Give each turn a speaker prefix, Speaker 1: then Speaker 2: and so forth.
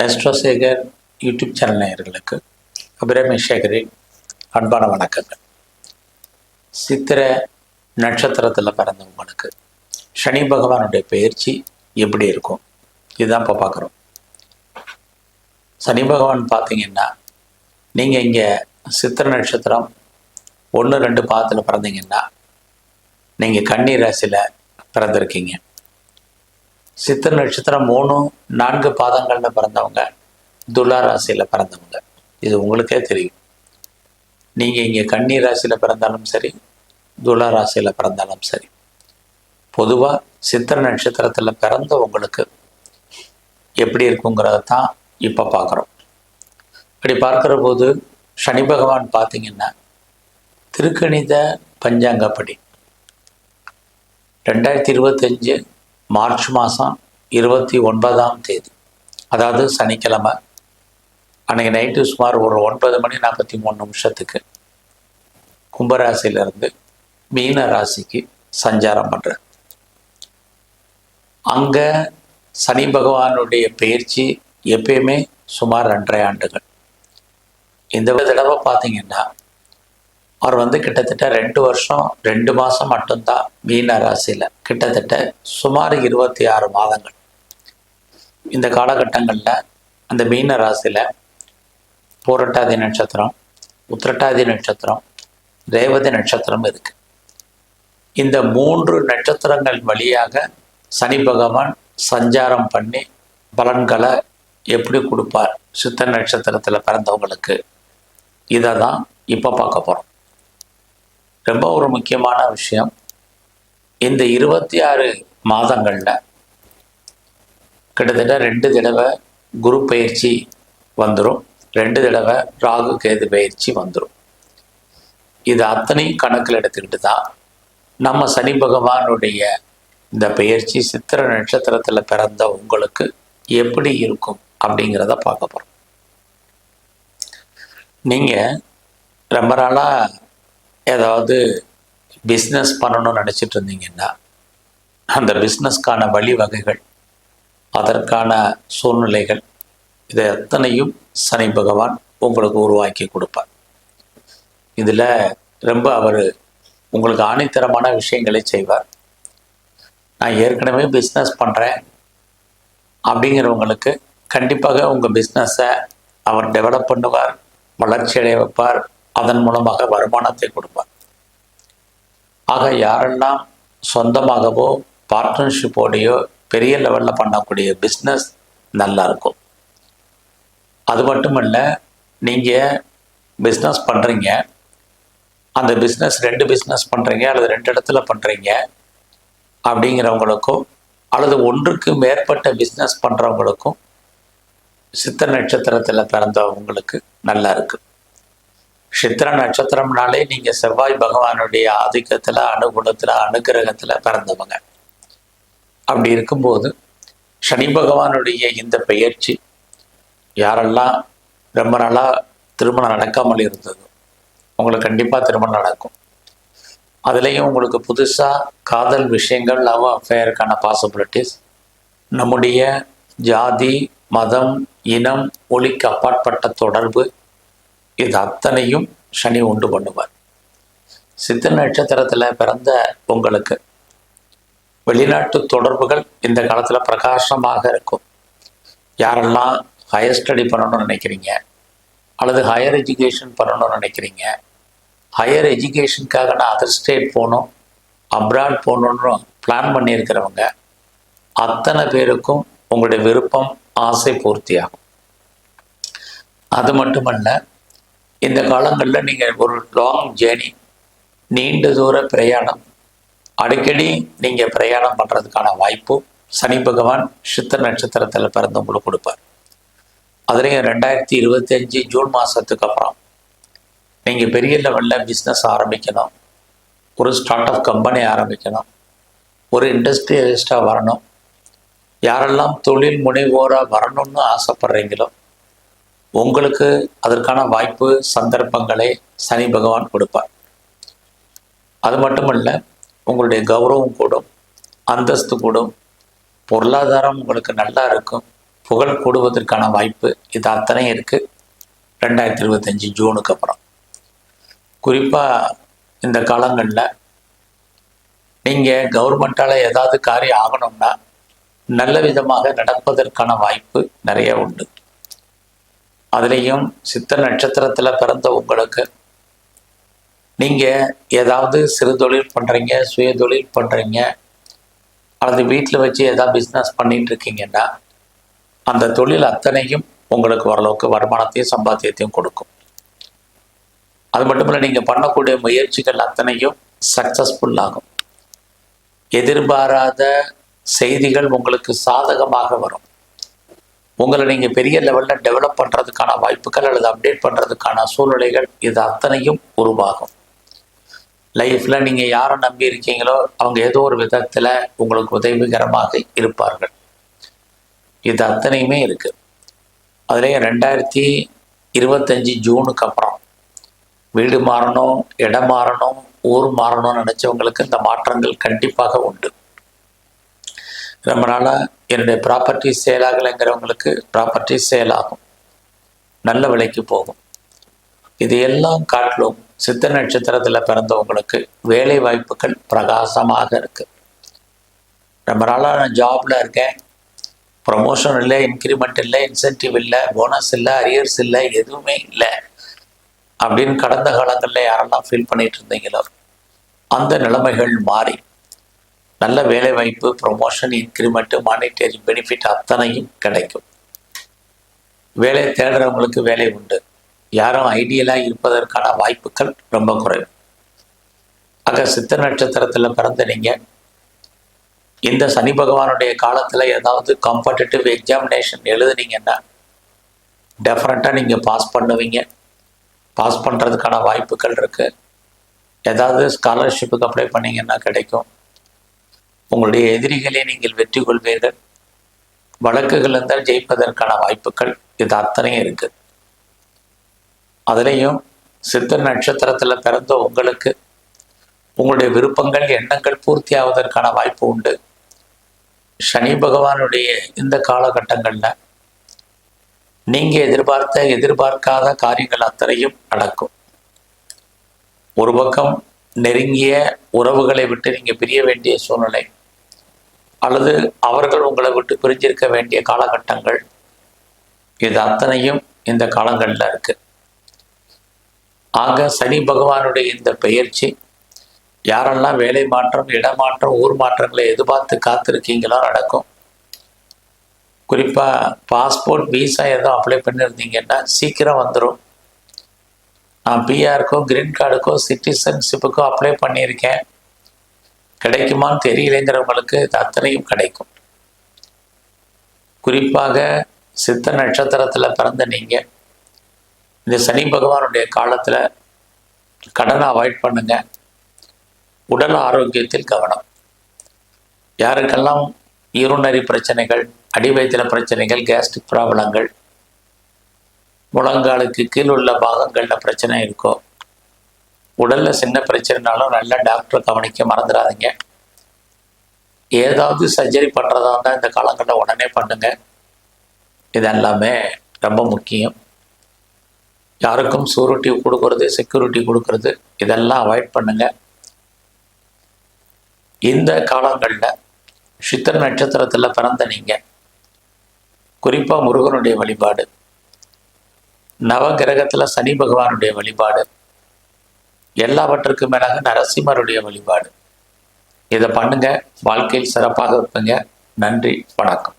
Speaker 1: ஆஸ்ட்ரோசேகர் YouTube channel நேயர்களுக்கு அபிராமி சேகரின் அன்பான வணக்கங்கள். சித்திரை நட்சத்திரத்தில் பிறந்தவங்களுக்கு சனி பகவானுடைய பயிற்சி எப்படி இருக்கும் இதுதான் இப்போ பார்க்குறோம். சனி பகவான் பார்த்தீங்கன்னா நீங்கள் இங்கே சித்திரை நட்சத்திரம் 1-2 பாதத்தில் பிறந்தீங்கன்னா நீங்கள் கன்னி ராசியில் பிறந்திருக்கீங்க. சித்திரை நட்சத்திரம் 3-4 பாதங்களில் பிறந்தவங்க துலா ராசியில் பிறந்தவங்க. இது உங்களுக்கே தெரியும். நீங்கள் இங்கே கன்னி ராசியில் பிறந்தாலும் சரி, துலா ராசியில் பிறந்தாலும் சரி, பொதுவாக சித்திரை நட்சத்திரத்தில் பிறந்த உங்களுக்கு எப்படி இருக்குங்கிறத தான் இப்போ பார்க்குறோம். இப்படி பார்க்குற போது சனி பகவான் பார்த்தீங்கன்னா திருக்கணித பஞ்சாங்கப்படி 2025 மார்ச் மாதம் 29ஆம் தேதி, அதாவது சனிக்கிழமை அன்றைக்கி நைட்டு சுமார் ஒரு 9:43 கும்பராசியிலிருந்து மீன ராசிக்கு சஞ்சாரம் பண்ணுறார். அங்கே சனி பகவானுடைய பயிற்சி எப்பயுமே சுமார் 2.5 ஆண்டுகள். இந்த தடவை பார்த்தீங்கன்னா அவர் கிட்டத்தட்ட 2 வருஷம் 2 மாதம் மட்டும்தான் மீன ராசியில், கிட்டத்தட்ட சுமார் 26 மாதங்கள். இந்த காலகட்டங்களில் அந்த மீன ராசியில் பூரட்டாதி நட்சத்திரம், உத்திரட்டாதி நட்சத்திரம், ரேவதி நட்சத்திரம் இருக்குது. இந்த 3 நட்சத்திரங்கள் வழியாக சனி பகவான் சஞ்சாரம் பண்ணி பலன்களை எப்படி கொடுப்பார் சித்திரை நட்சத்திரத்தில் பிறந்தவங்களுக்கு, இதை தான் இப்போ பார்க்க போகிறோம். ரொம்ப ஒரு முக்கியமான விஷயம், இந்த 26 மாதங்களில் கிட்டத்தட்ட 2 தடவை குரு பயிற்சி வந்துடும், 2 தடவை ராகு கேது பயிற்சி வந்துடும். இது அத்தனையும் கணக்கில் எடுத்துக்கிட்டு தான் நம்ம சனி பகவானுடைய இந்த பயிற்சி சித்திரை நட்சத்திரத்தில் பிறந்த உங்களுக்கு எப்படி இருக்கும் அப்படிங்கிறத பார்க்க போகிறோம். நீங்கள் ரொம்ப நாளாக ஏதாவது பிஸ்னஸ் பண்ணணும்னு நினச்சிட்டு இருந்தீங்கன்னா அந்த பிஸ்னஸ்க்கான வழிவகைகள், அதற்கான சூழ்நிலைகள், இதை எத்தனையும் சனி பகவான் உங்களுக்கு உருவாக்கி கொடுப்பார். இதில் ரொம்ப அவர் உங்களுக்கு ஆணித்தரமான விஷயங்களை செய்வார். நான் ஏற்கனவே பிஸ்னஸ் பண்ணுறேன் அப்படிங்கிறவங்களுக்கு கண்டிப்பாக உங்கள் பிஸ்னஸை அவர் டெவலப் பண்ணுவார், வளர்ச்சி அடைய வைப்பார், அதன் மூலமாக வருமானத்தை கொடுப்பார். ஆக யாரெல்லாம் சொந்தமாகவோ பார்ட்னர்ஷிப்போடையோ பெரிய லெவலில் பண்ணக்கூடிய பிஸ்னஸ் நல்லா இருக்கும். அது மட்டுமல்ல, நீங்கள் பிஸ்னஸ் பண்ணுறீங்க, அந்த பிஸ்னஸ் 2 பிஸ்னஸ் பண்ணுறீங்க அல்லது 2 இடத்துல பண்ணுறீங்க அப்படிங்கிறவங்களுக்கும் அல்லது ஒன்றுக்கு மேற்பட்ட பிஸ்னஸ் பண்ணுறவங்களுக்கும் சித்திரை நட்சத்திரத்தில் பிறந்தவங்களுக்கு நல்லா இருக்குது. சித்திரை நட்சத்திரம்னாலே நீங்கள் செவ்வாய் பகவானுடைய ஆதிக்கத்தில், அனுகூலத்தில், அனுகிரகத்தில் பிறந்தவங்க. அப்படி இருக்கும்போது சனி பகவானுடைய இந்த பயிற்சி யாரெல்லாம் ரொம்ப நாளாக திருமணம் நடக்காமல் இருந்ததோ உங்களுக்கு கண்டிப்பாக திருமணம் நடக்கும். அதுலேயும் உங்களுக்கு புதுசாக காதல் விஷயங்கள், லவ் அஃபேருக்கான பாசிபிலிட்டிஸ், நம்முடைய ஜாதி, மதம், இனம், ஒளிக்கு அப்பாற்பட்ட தொடர்பு, இது அத்தனையும் சனி உண்டு பண்ணுவார். சித்திரை நட்சத்திரத்தில் பிறந்த உங்களுக்கு வெளிநாட்டு தொடர்புகள் இந்த காலத்தில் பிரகாசமாக இருக்கும். யாரெல்லாம் ஹையர் ஸ்டடி பண்ணணும்னு நினைக்கிறீங்க அல்லது ஹையர் எஜுகேஷன் பண்ணணும்னு நினைக்கிறீங்க, ஹையர் எஜுகேஷனுக்காக நான் அதர் ஸ்டேட் போகணும், அப்ராட் போகணுன்னு பிளான் பண்ணியிருக்கிறவங்க அத்தனை பேருக்கும் உங்களுடைய விருப்பம், ஆசை பூர்த்தியாகும். அது மட்டுமல்ல, இந்த காலங்களில் நீங்கள் ஒரு லாங் ஜேர்னி, நீண்ட தூர பிரயாணம், அடிக்கடி நீங்கள் பிரயாணம் பண்ணுறதுக்கான வாய்ப்பு சனி பகவான் சித்திரை நட்சத்திரத்தில் பிறந்தவங்களுக்கு கொடுப்பார். அதுலேயும் 2025 ஜூன் மாதத்துக்கு அப்புறம் நீங்கள் பெரிய லெவலில் பிஸ்னஸ் ஆரம்பிக்கணும், ஒரு ஸ்டார்ட் அப் கம்பெனி ஆரம்பிக்கணும், ஒரு இண்டஸ்ட்ரியலிஸ்டாக வரணும், யாரெல்லாம் தொழில் முனைவோராக வரணும்னு ஆசைப்படுறீங்களோ உங்களுக்கு அதற்கான வாய்ப்பு, சந்தர்ப்பங்களை சனி பகவான் கொடுப்பார். அது மட்டுமல்ல, உங்களுடைய கௌரவம் கூடும், அந்தஸ்து கூடும், பொருளாதாரம் உங்களுக்கு நல்லா இருக்கும், புகழ் கூடுவதற்கான வாய்ப்பு இது அத்தனை இருக்குது 2025 ஜூனுக்கு அப்புறம். குறிப்பாக இந்த காலங்களில் நீங்கள் கவர்மெண்ட்டால் ஏதாவது காரியம் ஆகணும்னா நல்ல விதமாக நடப்பதற்கான வாய்ப்பு நிறைய உண்டு. அதுலேயும் சித்த நட்சத்திரத்தில் பிறந்த உங்களுக்கு நீங்கள் ஏதாவது சிறு தொழில் பண்ணுறீங்க, சுய தொழில் பண்ணுறீங்க, அல்லது வீட்டில் வச்சு ஏதாவது பிஸ்னஸ் பண்ணிட்டு இருக்கீங்கன்னா அந்த தொழில் அத்தனையும் உங்களுக்கு ஓரளவுக்கு வருமானத்தையும் சம்பாத்தியத்தையும் கொடுக்கும். அது மட்டும் இல்லை, நீங்கள் பண்ணக்கூடிய முயற்சிகள் அத்தனையும் சக்ஸஸ்ஃபுல் ஆகும். எதிர்பாராத செய்திகள் உங்களுக்கு சாதகமாக வரும். உங்களை நீங்கள் பெரிய லெவலில் டெவலப் பண்ணுறதுக்கான வாய்ப்புகள் அல்லது அப்டேட் பண்ணுறதுக்கான சூழ்நிலைகள் இது அத்தனையும் உருவாகும். லைஃப்பில் நீங்கள் யாரை நம்பி இருக்கீங்களோ அவங்க ஏதோ ஒரு விதத்தில் உங்களுக்கு உதவிகரமாக இருப்பார்கள். இது அத்தனையுமே இருக்குது. அதுலேயே 2025 ஜூனுக்கு அப்புறம் வீடு மாறணும், இடம் மாறணும், ஊர் மாறணும்னு நினச்சவங்களுக்கு இந்த மாற்றங்கள் கண்டிப்பாக உண்டு. ரொம்ப நாளாக என்னுடைய ப்ராப்பர்ட்டி சேல் ஆகலைங்கிறவங்களுக்கு ப்ராப்பர்ட்டி சேல் ஆகும், நல்ல விலைக்கு போகும். இது எல்லாம் காட்டிலும் சித்த நட்சத்திரத்தில் பிறந்தவங்களுக்கு வேலை வாய்ப்புகள் பிரகாசமாக இருக்குது. ரொம்ப நாளாக நான் ஜாபில் இருக்கேன், ப்ரமோஷன் இல்லை, இன்க்ரிமெண்ட் இல்லை, இன்சென்டிவ் இல்லை, போனஸ் இல்லை, அரியர்ஸ் இல்லை, எதுவுமே இல்லை அப்படின்னு கடந்த காலங்களில் யாரெல்லாம் ஃபீல் பண்ணிட்டு இருந்தீங்களோ அந்த நிலைமைகள் மாறி நல்ல வேலை வாய்ப்பு, ப்ரொமோஷன், இன்க்ரிமெண்ட்டு, மானிட்டரி பெனிஃபிட் அத்தனையும் கிடைக்கும். வேலை தேடுறவங்களுக்கு வேலை உண்டு. யாரும் ஐடியலாக இருப்பதற்கான வாய்ப்புகள் ரொம்ப குறைவு. ஆக சித்த நட்சத்திரத்தில் பிறந்த நீங்கள் இந்த சனி பகவானுடைய காலத்தில் ஏதாவது காம்படிட்டிவ் எக்ஸாமினேஷன் எழுதுனீங்கன்னா டெஃபினட்டாக நீங்கள் பாஸ் பண்ணுவீங்க. பாஸ் பண்ணுறதுக்கான வாய்ப்புகள் இருக்குது. ஏதாவது ஸ்காலர்ஷிப்புக்கு அப்ளை பண்ணிங்கன்னா கிடைக்கும். உங்களுடைய எதிரிகளை நீங்கள் வெற்றி கொள்வீர்கள். வழக்குகள் இருந்தால் ஜெயிப்பதற்கான வாய்ப்புகள் இது அத்தனையும் இருக்குது. அதுலேயும் சித்த நட்சத்திரத்தில் பிறந்த உங்களுக்கு உங்களுடைய விருப்பங்கள், எண்ணங்கள் பூர்த்தி ஆவதற்கான வாய்ப்பு உண்டு. சனி பகவானுடைய இந்த காலகட்டங்களில் நீங்கள் எதிர்பார்க்காத காரியங்கள் அத்தனையும் நடக்கும். ஒரு பக்கம் நெருங்கிய உறவுகளை விட்டு நீங்கள் பிரிய வேண்டிய சூழ்நிலை அல்லது அவர்கள் உங்களை விட்டு பிரிஞ்சிருக்க வேண்டிய காலகட்டங்கள் இது அத்தனையும் இந்த காலங்களில் இருக்கு. ஆக சனி பகவானுடைய இந்த பெயர்ச்சி யாரெல்லாம் வேலை மாற்றம், இடமாற்றம், ஊர் மாற்றங்களை எதிர்பார்த்து காத்திருக்கீங்களோ நடக்கும். குறிப்பாக பாஸ்போர்ட், விசா எதுவும் அப்ளை பண்ணியிருந்தீங்கன்னா சீக்கிரம் வந்துடும். நான் பிஆருக்கோ, கிரீன் கார்டுக்கோ, சிட்டிசன்ஷிப்புக்கோ அப்ளை பண்ணியிருக்கேன், கிடைக்குமான்னு தெரியலைங்கிறவங்களுக்கு இது அத்தனையும் கிடைக்கும். குறிப்பாக சித்த நட்சத்திரத்தில் பிறந்த நீங்கள் இந்த சனி பகவானுடைய காலத்தில் கடனை அவாய்ட் பண்ணுங்க. உடல் ஆரோக்கியத்தில் கவனம். யாருக்கெல்லாம் யூரினரி பிரச்சனைகள், அடிவயிற்றில பிரச்சனைகள், கேஸ்ட்ரிக் ப்ராப்ளங்கள், முழங்காலுக்கு கீழ் உள்ள பாகங்களில் பிரச்சனை இருக்கோ, உடலில் சின்ன பிரச்சனைனாலும் நல்லா டாக்டரை கவனிக்க மறந்துடாதீங்க. ஏதாவது சர்ஜரி பண்ணுறதா இருந்தால் இந்த காலங்களில் உடனே பண்ணுங்க. இதெல்லாமே ரொம்ப முக்கியம். யாருக்கும் சூரிட்டி கொடுக்கறது, செக்யூரிட்டி கொடுக்கறது இதெல்லாம் அவாய்ட் பண்ணுங்க. இந்த காலங்களில் சித்திர நட்சத்திரத்தில் பிறந்த நீங்கள் குறிப்பாக முருகனுடைய வழிபாடு, நவகிரகத்தில் சனி பகவானுடைய வழிபாடு, எல்லாவற்றுக்கும் மேலாக நரசிம்மருடைய வழிபாடு இதை பண்ணுங்க. வாழ்க்கையில் சிறப்பாக இருப்பீங்க. நன்றி, வணக்கம்.